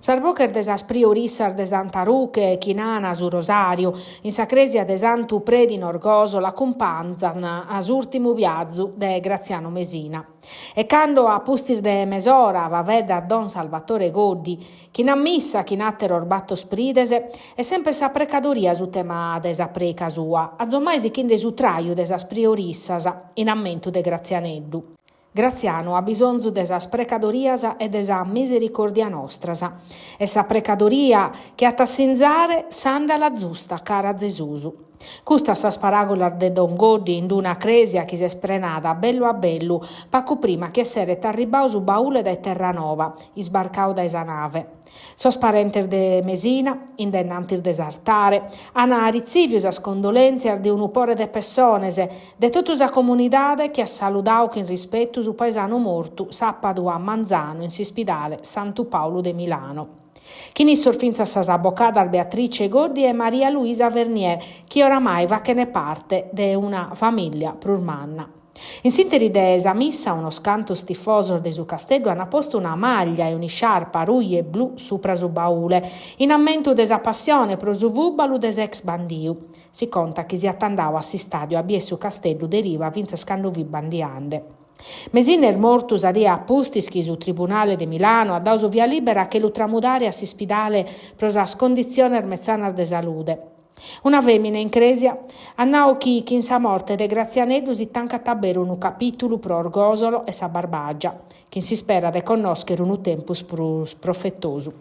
Sarbocher de sas priorissas de Santa Ruche e Chinana su Rosario, in sacresia de Santu Predi in Orgosola, accompagnano a s'ultimu viaggiu de Graziano Mesina. E quando a pustir de mesora va vedda Don Salvatore Goddi, chi n'ammissa chi n'attero orbatto spridese, è sempre sa precadoria su tema de sa preca sua, azzomaisi chi de su traio de sas priorissas, in ammentu de Grazianeddu. Graziano ha bisogno de sas precadorias e de sa misericordia nostras. E sa precadoria che a tassinzare s'anda la giusta cara Gesusu. Custa sas paragolas de Don Goddi in d'una cresia chi si sprenada bello a bello, pacu prima che essere t'arribau su baule da Terranova, isbarcau da esa nave. Sos parentes de Mesina, indennantir desartare, ana rizivius as condolenzias de un upore de persones, de tutta sa comunidade che ha saludau che in rispetto su paesano mortu sappadu a Manzano in s'ispidale Santu Paolo de Milano. Chi ni sorfinza sas avvocadas Beatrice Goddi e Maria Luisa Vernier, chi oramai va che ne parte de una famiglia prurmanna. In sinteri de esa missa, uno scantus tifosos de su castello hanno posto una maglia e un'isciarpa ruglie e blu sopra su baule, in ammentu de sa passione pro su vubalu des ex bandiu. Si conta che si attandau a si stadio a bie su castello deriva vinza scando vi bandiande. Mesiner mortus aria apustischi su Tribunale de Milano ha dato via libera che lo tramudare a si spidale pro sa condizione mezzana de salude. Una femmina in cresia annau chi in sa morte de Grazianeddu si tanca tabero un capitolo pro Orgosolo e sa Barbagia, chi si spera de connoscere un tempus profettosu.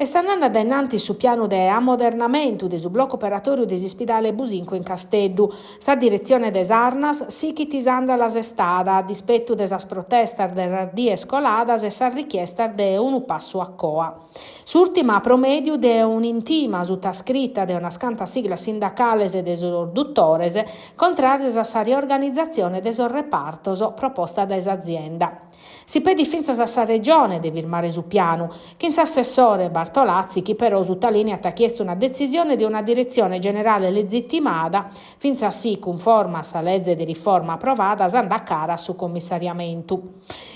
E stanno addennanti su piano de ammodernamento de su blocco operatorio de Ispidale Businco in Casteddu, sa direzione des Arnas, si chi tisanda las estada, a dispetto de sas protestas de radie scoladas e sa richiesta de un passo a coa. S'ultima promedio de un'intima suta scritta de una scanta sigla sindacales e des orduttores, contrarios a sa riorganizzazione des repartos proposta des azienda. Si pedi finza sa regione de firmare su piano, che in s'assessore Bartolazzi, chi però su tale linea ha chiesto una decisione di una direzione generale legittimata, finza sì conforma sa legge di riforma approvata, s'anda a cara su commissariamento.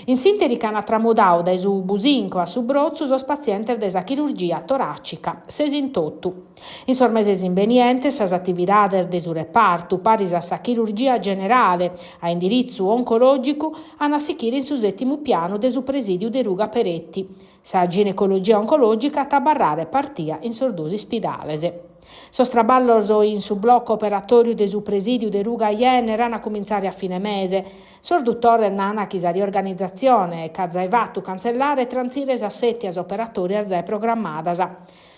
In sinteri cana tramudau da su Businco a su Brozzu sos pazienti desa chirurgia toracica, 68. In sormeses inveniente, sas attividades de su reparto, paris a sa chirurgia generale, a indirizzo oncologico, hanno assicchire in su settimo piano de su presidio de Ruga Peretti. Sa ginecologia oncologica tabarrare partia in sordosi spidalese. Sos traballos in su blocco operatorio de su presidio de Ruga Iene erano a cominciare a fine mese. Sorduttore nana chi sa riorganizzazione e cazaivattu cancellare transires assettias operatorias già programmadas.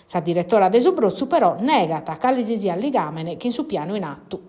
Sa direttora de su Brozzu però negata calisi sia ligamene che in su piano in atto.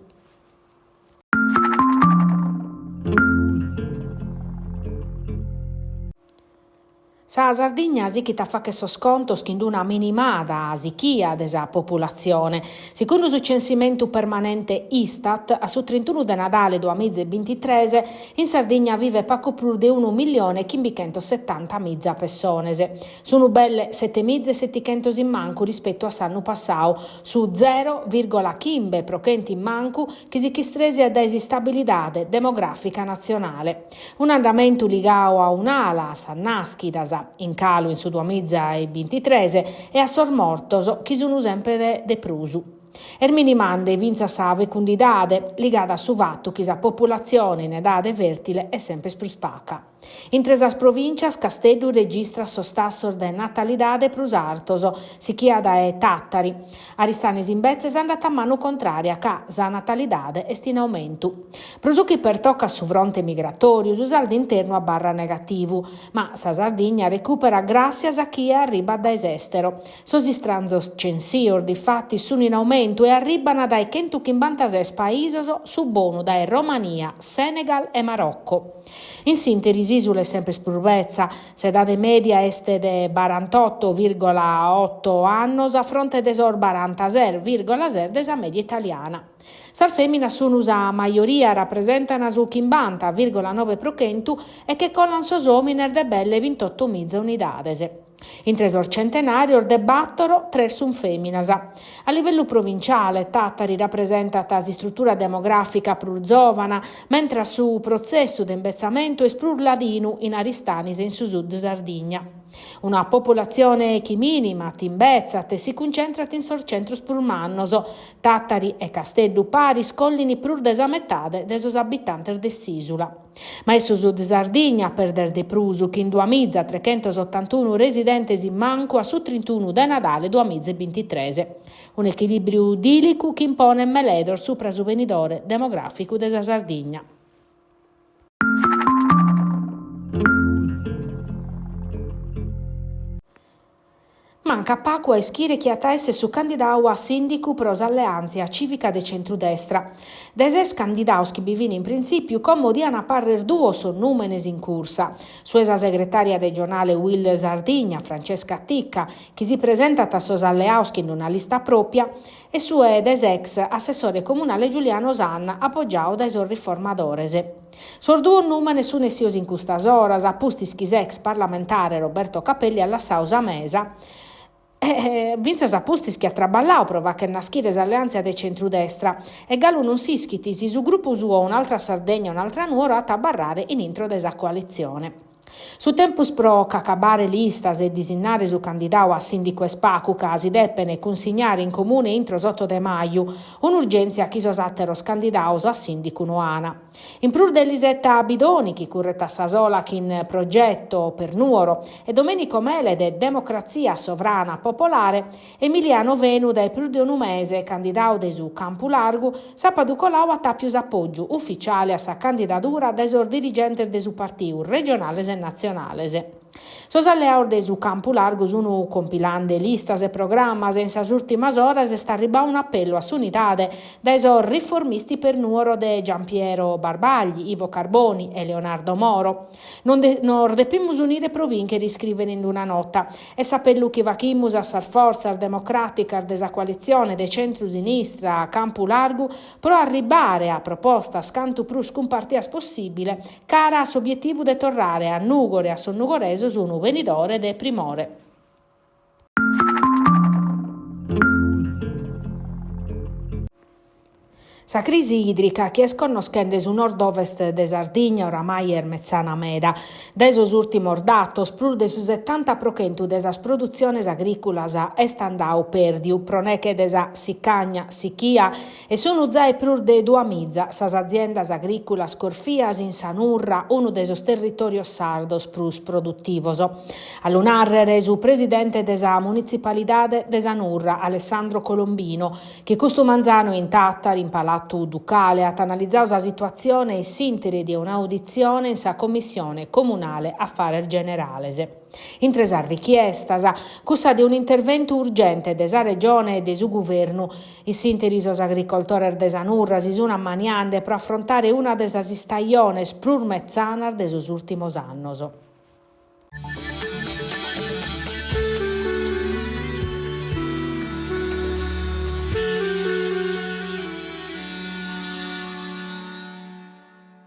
Sa Sardigna si chi fa che sos contos che in una minimada sichia desa popolazione. Secondo su censimento permanente Istat, a su 31 de Natale 2023, in Sardegna vive poco più di 1.570.000 persone. Sono belle 7.700 in manco rispetto a s'anno passato, su 0,5 procenti in manco che si chistresia da esistabilidade demografica nazionale. Un andamento ligato a un'ala, Sannaschi, da in calo in su 2023 e a sormortos chi sono sempre de prusu. Ermini mande vinza sa fecundidade ligata a su fatto che sa popolazione in edade fertile è sempre più spacca. In tresas provincias Casteddu registra sostassor de natalidade plus artos, sichiada e Tattari. Aristanis in Bezzes è andata a mano contraria, ca sa natalidade est in aumento. Prosuchi per tocca su fronte migratorio, su saldo interno a barra negativo, ma sa Sardegna recupera gracias a chi arriba da estero. Sosi stranzos censior di fatti sono in aumento e arribano dai 156 paesi su bono dai Romania, Senegal e Marocco. In sintesi isole sempre spurvezza, se date media este de 48,8 annos a fronte de sor 46,0 desa media italiana. Sar femmina sono sa maioria rappresentano su 50,9% e che collan sos hominer de belle 28.000 unidades. In tresor centenario debattono tre sun feminasa. A livello provinciale, Tattari rappresenta tasi struttura demografica prur giovana, mentre su processo di imbezzamento è prur ladino in Aristanis e in su sud Sardigna. Una popolazione che minima, timbezzat e si concentra in sorcentrus prur mannoso. Tattari e Castellu pari scollini prur desamettade desos abitantes de s'isula. Ma è su sud Sardigna perder de prusu che in 2381 residentes in manco a su 31 de Nadale 2023. Un equilibrio idilico che impone meledor su presuvenidore demografico de Sardigna. Manca Paco a schire chi attesse su candidato a sindico pros alleanza civica de centrodestra. Deses candidatos che bivini in principio comodiano apparrer duo sonnumenes in corsa. Suesa segretaria regionale Will Sardigna, Francesca Ticca, che si presenta a sos alleaus in una lista propria, e sue ex assessore comunale Giuliano Sanna, appoggiato dai sos riformadores. Sorduo numene su nessios in custas oras, appustis chis ex parlamentare Roberto Capelli alla Sausa Mesa, Vinces appustis che ha traballau prova che naschires alleanza de centrodestra e Gallo non si ischitisi su gruppo suo un'altra Sardegna un'altra Nuoro a tabarrare in intro desa coalizione. Su tempus pro cacabare listas e disinnare su candidato a sindico e spacu casi deppene consignare in comune intro 8 de maio un'urgenza chi sosatteros candidatos a sindico Noana. In prur dell'Isetta Bidoni chi curretta Sasola che in progetto per Nuoro e Domenico Mele de Democrazia Sovrana Popolare Emiliano Venu de prur de un mese candidato de su Campo Largo sapadu colau a tapius appoggio ufficiale a sa candidatura desor dirigente de su partito regionale e nazionales. Sos alleados de su Campo Largo sono compilando listas e programmas e in sas ultimas horas sta arribando un appello a s'unitade dai sos riformisti per Nuoro de Giampiero Barbagli, Ivo Carboni e Leonardo Moro. Non depimus unire provin che riscriven in una nota e sapellu che vachimus a sar forza democratica desa coalizione de centro-sinistra a Campo Largo pro arribare a proposta scantu prus compartias possibile cara a s'obiettivo de torrare a Nugore a Sonnugore su un venidore de primore. Sa crisi idrica che sconnoschende su nord-ovest de Sardigna oramai er mezzana meda. Desos ultimos datos, prur de su 70% desas produziones agricolas est andau perdiu, proneche desa siccagna, sicchia, e sono usai prur de duamizza, sas aziendas agricolas corfias in Sanurra, uno desos territorios sardos prus produttivos. All'unarrere su presidente desa municipalidade de Sanurra, Alessandro Colombino, che custu manzano in Tattari, in Palazzo Ducale, ha analizzato la situazione e sintesi di un'audizione in sa commissione comunale affari generales. In tresa richiesta, cussa di un intervento urgente desa regione e de su governo, i sintesi sos agricoltores de Sanurra si sono ammaniande per affrontare una desa stagione sprur mezzanar de sos ultimos annos.